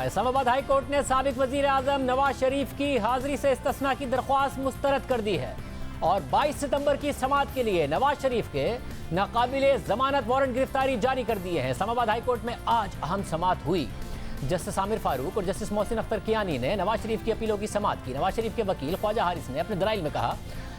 Islamabad high court ने साबिक वजीर आजम नवाज शरीफ की हाजिरी से इस्तिस्ना की दरख्वास्त मुस्तरद कर दी है और 22 सितंबर की समाअत के लिए नवाज शरीफ के नाकाबिले जमानत वारंट गिरफ्तारी जारी कर दिए हैं। इस्लामाबाद हाई कोर्ट में आज अहम समाअत हुई। जस्टिस आमिर फारूक और जस्टिस मोहसिन अख्तर कियानी ने नवाज शरीफ की अपीलों की समाअत की। नवाज शरीफ के वकील ख्वाजा हारिस ने अपने दलाइल में कहा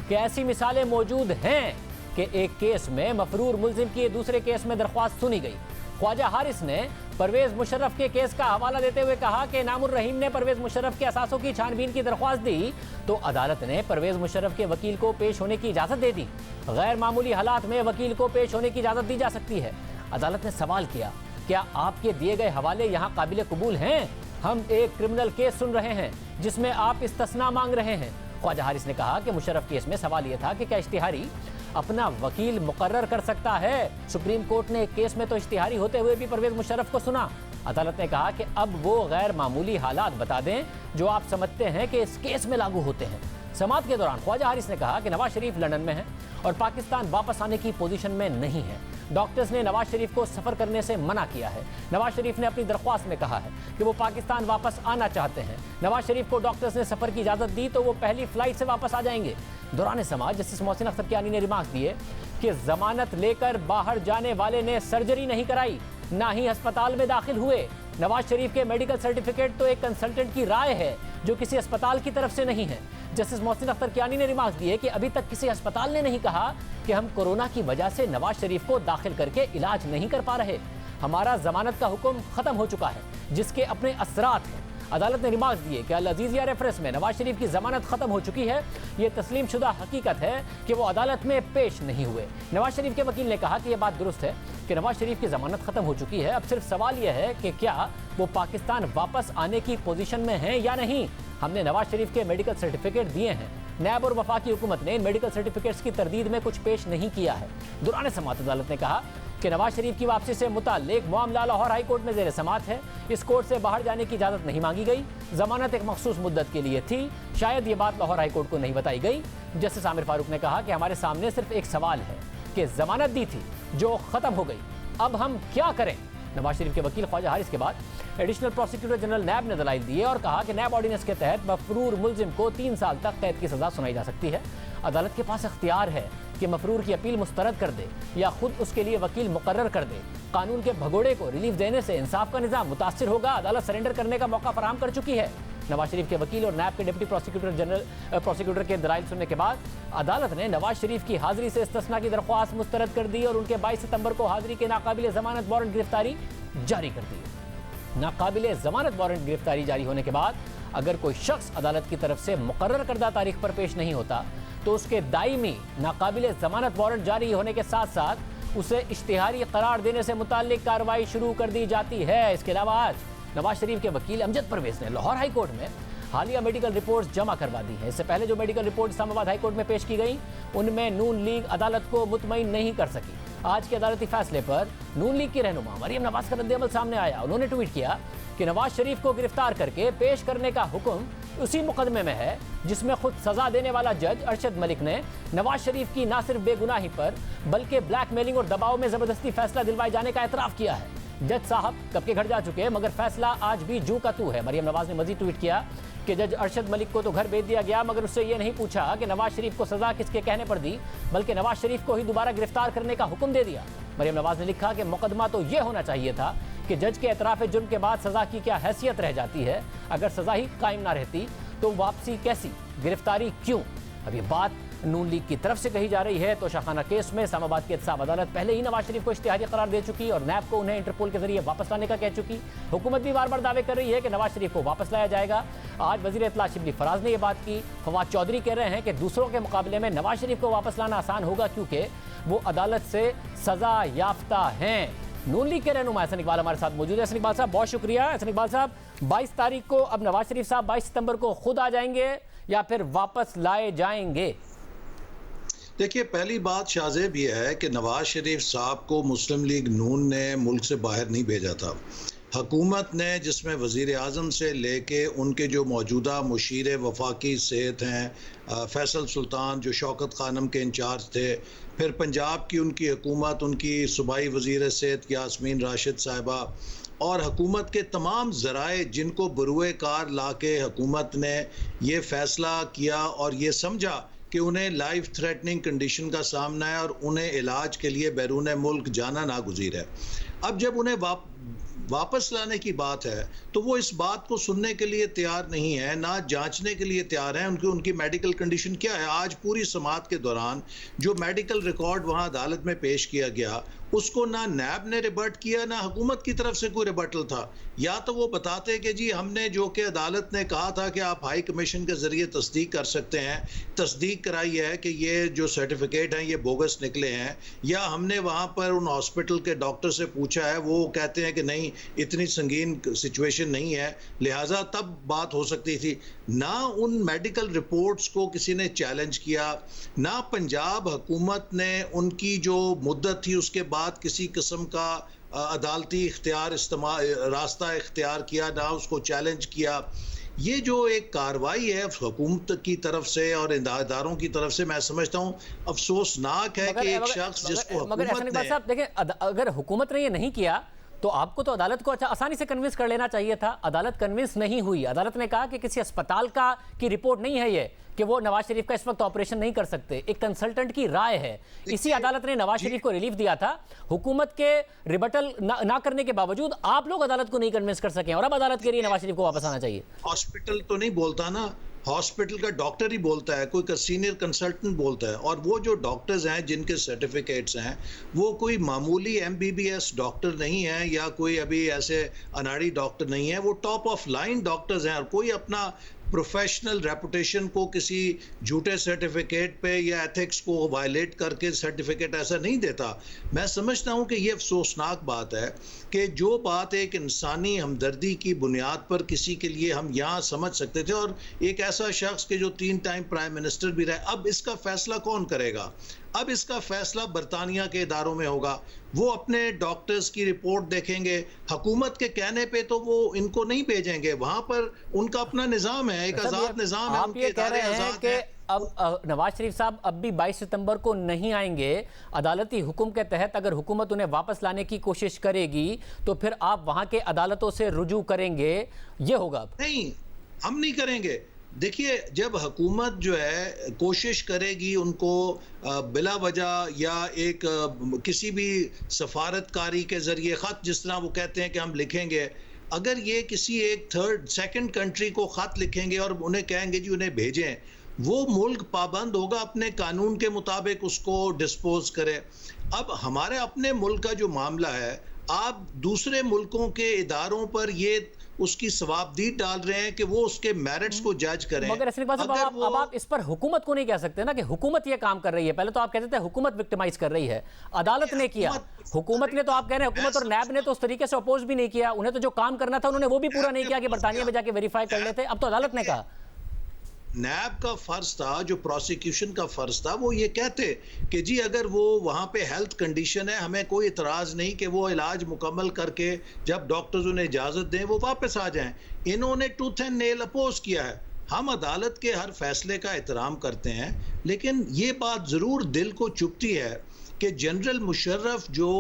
कि ऐसी मिसालें मौजूद हैं कि एक केस में मफरूर मुल्जिम की दूसरे केस में दरख्वास्त सुनी गई। ख्वाजा हारिस ने परवेज मुशर्रफ के केस का हवाला देते हुए कहा कि नामुर रहीम ने परवेज मुशर्रफ के असासों की छानबीन की दरख्वास्त दी तो अदालत ने परवेज मुशर्रफ के वकील को पेश होने की इजाजत दे दी। गैर मामूली हालात में वकील को पेश होने की इजाजत दी जा सकती है। अदालत ने सवाल किया, क्या आपके दिए गए हवाले यहाँ काबिल कबूल हैं? हम एक क्रिमिनल केस सुन रहे हैं जिसमें आप इस्तिस्ना मांग रहे हैं। ख्वाजा हारिस ने कहा कि मुशर्रफ केस में सवाल यह था कि क्या इश्तिहारी अपना वकील मुकर्रर कर सकता है? सुप्रीम कोर्ट ने एक केस में तो इश्तिहारी होते हुए भी परवेज मुशर्रफ को सुना। अदालत ने कहा कि अब वो गैर मामूली हालात बता दें जो आप समझते हैं कि इस केस में लागू होते हैं। समाअत के दौरान ख्वाजा हारिस ने कहा कि नवाज शरीफ लंदन में है और पाकिस्तान वापस आने की पोजीशन में नहीं है। डॉक्टर्स ने नवाज शरीफ को सफर करने से मना किया है। नवाज शरीफ ने अपनी दरख्वास्त में कहा है कि वो पाकिस्तान वापस आना चाहते हैं। नवाज शरीफ को डॉक्टर्स ने सफर की इजाजत दी तो वो पहली फ्लाइट से वापस आ जाएंगे। दौरान समाअत जस्टिस मोहसिन अख्तर कियानी ने रिमार्क दिए कि जमानत लेकर बाहर जाने वाले ने सर्जरी नहीं कराई, ना ही अस्पताल में दाखिल हुए। नवाज शरीफ के मेडिकल सर्टिफिकेट तो एक कंसल्टेंट की राय है जो किसी अस्पताल की तरफ से नहीं है। जस्टिस मोहसिन अख्तर कियानी ने रिमार्क दिए कि अभी तक किसी अस्पताल ने नहीं कहा कि हम कोरोना की वजह से नवाज शरीफ को दाखिल करके इलाज नहीं कर पा रहे। हमारा जमानत का हुक्म खत्म हो चुका है जिसके अपने असरात हैं। अदालत ने रिमार्क दिए कि अल अजीजिया रेफरेंस में नवाज शरीफ की जमानत खत्म हो चुकी है। ये तस्लीम शुदा हकीकत है कि वो अदालत में पेश नहीं हुए। नवाज शरीफ के वकील ने कहा कि यह बात दुरुस्त है कि नवाज शरीफ की जमानत खत्म हो चुकी है। अब सिर्फ सवाल यह है कि क्या वो पाकिस्तान वापस आने की पोजीशन में हैं या नहीं। हमने नवाज शरीफ के मेडिकल सर्टिफिकेट दिए हैं। नैब और वफाकी हुकूमत ने इन मेडिकल सर्टिफिकेट्स की तरदीद में कुछ पेश नहीं किया है। दौरान समाअत अदालत ने कहा कि नवाज शरीफ की वापसी से मुताल्लिक मामला लाहौर हाई कोर्ट में ज़ेर समाअत है। इस कोर्ट से बाहर जाने की इजाज़त नहीं मांगी गई। जमानत एक मखसूस मुद्दत के लिए थी। शायद ये बात लाहौर हाई कोर्ट को नहीं बताई गई। जस्टिस आमिर फारूक ने कहा कि हमारे सामने सिर्फ एक सवाल है कि जमानत दी थी जो ख़त्म हो गई, अब हम क्या करें। नवाज शरीफ के वकील ख्वाजा हारिस के बाद एडिशनल प्रोसिक्यूटर जनरल नैब ने दलाइल दिए और कहा कि नैब ऑर्डिनेंस के तहत मफरूर मुल्जिम को 3 साल तक कैद की सजा सुनाई जा सकती है। अदालत के पास इख्तियार है कि मफरूर की अपील मुस्तरद कर दे या खुद उसके लिए वकील मुकर्रर कर दे। कानून के भगोड़े को रिलीफ देने से इंसाफ का निज़ाम मुतासिर होगा। अदालत सरेंडर करने का मौका फराहम कर चुकी है। नवाज शरीफ के वकील और नैब के डिप्टी प्रोसिक्यूटर के दलाइल सुनने के बाद अदालत ने नवाज शरीफ की हाजिरी से इस्तिस्ना की दरख्वास्त मुस्तरद कर दी और उनके 22 सितंबर को हाजिरी के नाकाबिले जमानत वारंट गिरफ्तारी जारी कर दी। नाकाबिले जमानत वारंट गिरफ्तारी जारी होने के बाद अगर कोई शख्स अदालत की तरफ से मुकर्रर करदा तारीख पर पेश नहीं होता तो उसके दायमी नाकाबिले जमानत वारंट जारी होने के साथ साथ उसे इश्तिहारी करार देने से मुताल्लिक कार्रवाई शुरू कर दी जाती है। इसके अलावा आज नवाज शरीफ के वकील अमजद परवेज ने लाहौर हाई कोर्ट में हालिया मेडिकल रिपोर्ट्स जमा करवा दी है। इससे पहले जो medical report Islamabad high court में पेश की गई उनमें नून लीग अदालत को मुतमईन नहीं कर सकी। आज के अदालती फैसले पर नून लीग की रहनुमा मरियम नवाज का रद्द-ए-अमल सामने आया। उन्होंने ट्वीट किया कि नवाज शरीफ को गिरफ्तार करके पेश करने का हुक्म उसी मुकदमे में है जिसमें खुद सजा देने वाला जज अरशद मलिक ने नवाज शरीफ की न सिर्फ बेगुनाही पर बल्कि ब्लैकमेलिंग और दबाव में जबरदस्ती फैसला दिलवाए जाने का एतराफ़ किया है। जज साहब कब के घर जा चुके हैं मगर फैसला आज भी जू का तू है। मरियम नवाज ने मजीद ट्वीट किया कि जज अरशद मलिक को तो घर भेज दिया गया मगर उससे ये नहीं पूछा कि नवाज शरीफ को सजा किसके कहने पर दी, बल्कि नवाज शरीफ को ही दोबारा गिरफ्तार करने का हुक्म दे दिया। मरियम नवाज ने लिखा कि मुकदमा तो ये होना चाहिए था कि जज के एतराफ़ जुर्म के बाद सजा की क्या हैसियत रह जाती है। अगर सजा ही कायम ना रहती तो वापसी कैसी, गिरफ्तारी क्यों। अब ये बात नून लीग की तरफ से कही जा रही है तो शाखाना केस में इस्लामाबाद की एहतसाब अदालत पहले ही नवाज शरीफ को इश्तिहारी करार दे चुकी और नैब को उन्हें इंटरपोल के जरिए वापस लाने का कह चुकी। हुकूमत भी बार बार दावे कर रही है कि नवाज शरीफ को वापस लाया जाएगा। आज वजीर इत्तला शिबली फराज ने यह बात की। फवाद चौधरी कह रहे हैं कि दूसरों के मुकाबले में नवाज शरीफ को वापस लाना आसान होगा क्योंकि वो अदालत से सजा याफ्ता हैं। नून लीग के रहनुमा एहसन इकबाल हमारे साथ मौजूद है। एहसन इकबाल साहब बहुत शुक्रिया। एहसन इकबाल साहब 22 तारीख को अब नवाज शरीफ साहब 22 सितंबर को खुद आ जाएंगे या फिर वापस लाए जाएंगे? देखिए, पहली बात शाहजेब यह है कि नवाज शरीफ साहब को मुस्लिम लीग नून ने मुल्क से बाहर नहीं भेजा था। हुकूमत ने, जिसमें वज़ीर आज़म से लेके उनके जो मौजूदा मुशीर वफाकी सेहत हैं फैसल सुल्तान जो शौकत खानम के इंचार्ज थे, फिर पंजाब की उनकी हुकूमत, उनकी सूबाई वज़ीर सेहत यास्मीन राशिद साहिबा, और हुकूमत के तमाम ज़राए जिनको बरूए कार लाके हुकूमत ने ये फ़ैसला किया और ये समझा कि उन्हें लाइफ थ्रेटनिंग कंडीशन का सामना है और उन्हें इलाज के लिए बैरून मुल्क जाना नागुज़ीर है। अब जब उन्हें वापस लाने की बात है तो वो इस बात को सुनने के लिए तैयार नहीं है, ना जांचने के लिए तैयार है उनकी मेडिकल कंडीशन क्या है। आज पूरी समाअत के दौरान जो मेडिकल रिकॉर्ड वहां अदालत में पेश किया गया उसको ना नैब ने रिबर्ट किया, ना हुकूमत की तरफ से कोई रिबर्टल था। या तो वो बताते कि जी हमने जो कि अदालत ने कहा था कि आप हाई कमीशन के ज़रिए तस्दीक कर सकते हैं, तस्दीक कराई है कि ये जो सर्टिफिकेट हैं ये बोगस निकले हैं, या हमने वहाँ पर उन हॉस्पिटल के डॉक्टर से पूछा है, वो कहते हैं कि नहीं इतनी संगीन सिचुएशन नहीं है, लिहाजा तब बात हो सकती थी। ना उन मेडिकल रिपोर्ट्स को किसी ने चैलेंज किया, ना पंजाब हुकूमत ने उनकी जो मुद्दत थी उसके बाद किसी किस्म का अदालती रास्ता इख्तियार किया, ना उसको चैलेंज किया। ये जो एक कार्रवाई है हुकूमत की तरफ से और इदारों की तरफ से, मैं समझता हूँ अफसोसनाक है कि एक शख्स जिसको हुकूमत ने देखिए, अगर हुकूमत ने ये नहीं किया तो आपको तो अदालत को आसानी से कन्विंस कर लेना चाहिए था। अदालत कन्विंस नहीं हुई। अदालत ने कहा कि किसी अस्पताल की रिपोर्ट नहीं है ये कि वो नवाज शरीफ का इस वक्त ऑपरेशन नहीं कर सकते, एक कंसल्टेंट की राय है। इसी अदालत ने नवाज शरीफ को रिलीफ दिया था। हुकूमत के रिबटल ना करने के बावजूद आप लोग अदालत को नहीं कन्विंस कर सके और अब अदालत के लिए नवाज शरीफ को वापस आना चाहिए। हॉस्पिटल तो नहीं बोलता ना, हॉस्पिटल का डॉक्टर ही बोलता है, कोई सीनियर कंसल्टेंट बोलता है। और वो जो डॉक्टर्स हैं जिनके सर्टिफिकेट्स हैं वो कोई मामूली MBBS डॉक्टर नहीं है या कोई अभी ऐसे अनाड़ी डॉक्टर नहीं है, वो टॉप ऑफ लाइन डॉक्टर्स हैं। और कोई अपना प्रोफेशनल रेपुटेशन को किसी झूठे सर्टिफिकेट पे या एथिक्स को वायलेट करके सर्टिफिकेट ऐसा नहीं देता। मैं समझता हूँ कि ये अफसोसनाक बात है कि जो बात एक इंसानी हमदर्दी की बुनियाद पर किसी के लिए हम यहाँ समझ सकते थे, और एक ऐसा शख्स के जो 3 टाइम प्राइम मिनिस्टर भी रहे, अब इसका फैसला कौन करेगा? अब इसका फैसला बरतानिया के इदारों में होगा। वो अपने डॉक्टर्स की रिपोर्ट देखेंगे, हुकूमत के कहने पे तो वो इनको नहीं भेजेंगे, वहां पर उनका अपना निज़ाम है, एक आज़ाद निज़ाम है। आप ये कह रहे हैं कि अब नवाज शरीफ साहब अब भी 22 सितंबर को नहीं आएंगे। अदालती हुक्म के तहत अगर हुकूमत उन्हें वापस लाने की कोशिश करेगी तो फिर आप वहां के अदालतों से रुजू करेंगे, ये होगा? नहीं, हम नहीं करेंगे। देखिए, जब हुकूमत जो है कोशिश करेगी उनको बिला वजह या एक किसी भी सफारतकारी के ज़रिए ख़त, जिस तरह वो कहते हैं कि हम लिखेंगे, अगर ये किसी एक सेकंड कंट्री को ख़त लिखेंगे और उन्हें कहेंगे जी उन्हें भेजें, वो मुल्क पाबंद होगा अपने कानून के मुताबिक उसको डिस्पोज करे। अब हमारे अपने मुल्क का जो मामला है, आप दूसरे मुल्कों के इदारों पर ये उसकी सवाबदीद डाल रहे हैं कि वो उसके मेरिट्स को जज करें। मगर अब आप इस पर हुकूमत को नहीं कह सकते ना कि हुकूमत ये काम कर रही है। पहले तो आप कहते थे हुकूमत विक्टिमाइज कर रही है, अदालत ने किया। हुकूमत ने तो आप कह रहे हैं हुकूमत और नैब ने तो उस तरीके से अपोज भी नहीं किया, उन्हें तो जो काम करना था उन्होंने वो भी पूरा नहीं किया कि बरतानिया में जाके वेरीफाई कर लेते। अब तो अदालत ने कहा नैब का फर्ज था, जो प्रोसिक्यूशन का फर्ज था, वो ये कहते कि जी अगर वो वहाँ पे हेल्थ कंडीशन है, हमें कोई इतराज़ नहीं कि वो इलाज मुकम्मल करके जब डॉक्टर्स उन्हें इजाज़त दें वो वापस आ जाएं। इन्होंने टूथ एंड नेल अपोज किया है। हम अदालत के हर फैसले का एहतराम करते हैं, लेकिन ये बात ज़रूर दिल को चुभती है कि जनरल मुशर्रफ जो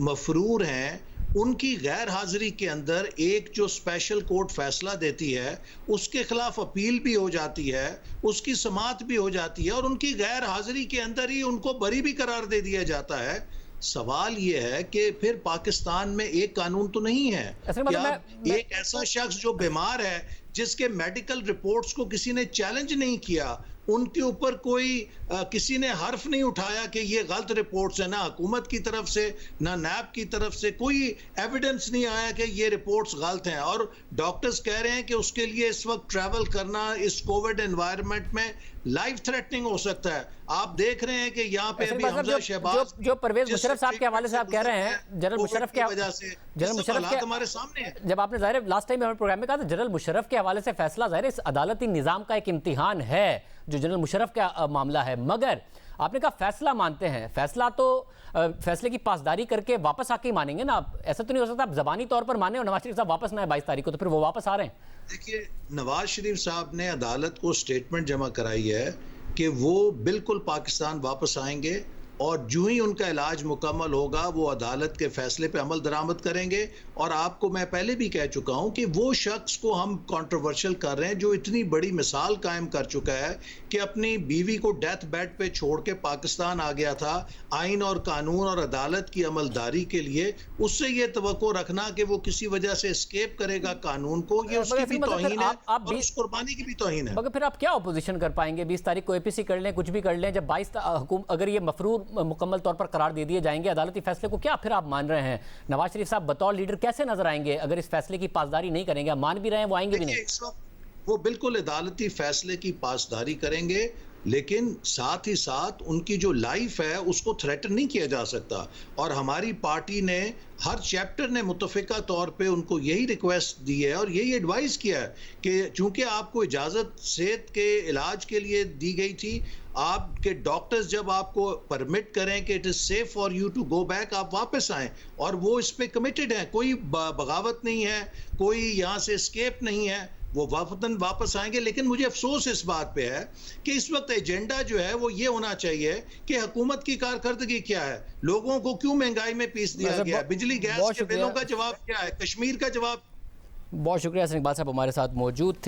मफरूर हैं उनकी गैर हाजिरी के अंदर एक जो स्पेशल कोर्ट फैसला देती है उसके खिलाफ अपील भी हो जाती है, उसकी समाअत भी हो जाती है और उनकी गैर हाजिरी के अंदर ही उनको बरी भी करार दे दिया जाता है। सवाल ये है कि फिर पाकिस्तान में एक कानून तो नहीं है कि एक ऐसा शख्स जो बीमार है जिसके मेडिकल रिपोर्ट्स को किसी ने चैलेंज नहीं किया, उनके ऊपर कोई किसी ने हर्फ नहीं उठाया कि ये गलत रिपोर्ट्स है, ना हुकूमत की तरफ से ना नैब की तरफ से कोई एविडेंस नहीं आया कि ये रिपोर्ट्स गलत हैं। और डॉक्टर्स कह रहे हैं कि उसके लिए इस वक्त ट्रैवल करना इस कोविड एनवायरनमेंट में लाइफ थ्रेटनिंग हो सकता है। आप देख रहे हैं कि यहाँ पे अभी हमजा शहबाज जो परवेज मुशर्रफ साहब के हवाले से आप कह रहे हैं, जनरल मुशर्रफ के वजह से जनरल मुशर्रफ के हमारे सामने है। जब आपने जाहिर लास्ट टाइम हमारे प्रोग्राम में कहा था जनरल मुशर्रफ के हवाले से फैसला जाहिर इस अदालती निज़ाम का एक इम्तिहान है जो जनरल मुशर्रफ का मामला है, मगर आपने कहा फैसला मानते हैं, फैसला तो फैसले की पासदारी करके वापस आके ही मानेंगे ना आप। ऐसा तो नहीं हो सकता आप जबानी तौर पर माने और नवाज शरीफ साहब वापस ना आए 22 तारीख को, तो फिर वो वापस आ रहे हैं। देखिए, नवाज शरीफ साहब ने अदालत को स्टेटमेंट जमा कराई है कि वो बिल्कुल पाकिस्तान वापस आएंगे और जो ही उनका इलाज मुकम्मल होगा वो अदालत के फैसले पे अमल दरामद करेंगे। और आपको मैं पहले भी कह चुका हूं कि वो शख्स को हम कंट्रोवर्शियल कर रहे हैं जो इतनी बड़ी मिसाल कायम कर चुका है कि अपनी बीवी को डेथ बेड पे छोड़ के पाकिस्तान आ गया था आइन और कानून और अदालत की अमलदारी के लिए। उससे ये तवक्को रखना कि वो किसी वजह से एस्केप करेगा कानून को, ये उसकी भी तौहीन है और उस कुर्बानी की भी तौहीन है। मगर फिर आप क्या अपोजिशन कर पाएंगे? 20 तारीख को एपीसी कर लें, कुछ भी कर लें, जब 22 अगर ये मफरूर मुकम्मल तौर पर करार दे दिए जाएंगे अदालती फैसले को, क्या फिर आप मान रहे हैं नवाज शरीफ साहब बतौर लीडर कैसे नजर आएंगे अगर इस फैसले की पासदारी नहीं करेंगे? आप मान भी रहे हैं वो आएंगे भी नहीं। वो बिल्कुल अदालती फैसले की पासदारी करेंगे, लेकिन साथ ही साथ उनकी जो लाइफ है उसको थ्रेटन नहीं किया जा सकता। और हमारी पार्टी ने हर चैप्टर ने मुतफ़िका तौर पे उनको यही रिक्वेस्ट दी है और यही एडवाइस किया है कि चूंकि आपको इजाज़त सेहत के इलाज के लिए दी गई थी, आपके डॉक्टर्स जब आपको परमिट करें कि it is safe for you to go back, आप वापस आएँ। और वो इस पे कमिटेड हैं, कोई बगावत नहीं है, कोई यहाँ से एस्केप नहीं है, वो वतन वापस आएंगे। लेकिन मुझे अफसोस इस बात पे है कि इस वक्त एजेंडा जो है वो ये होना चाहिए कि हुकूमत की कारकर्दगी क्या है, लोगों को क्यों महंगाई में पीस दिया गया, बिजली गैस के बिलों का जवाब क्या है, कश्मीर का जवाब। बहुत शुक्रिया हसन इकबाल साहब हमारे साथ मौजूद थे।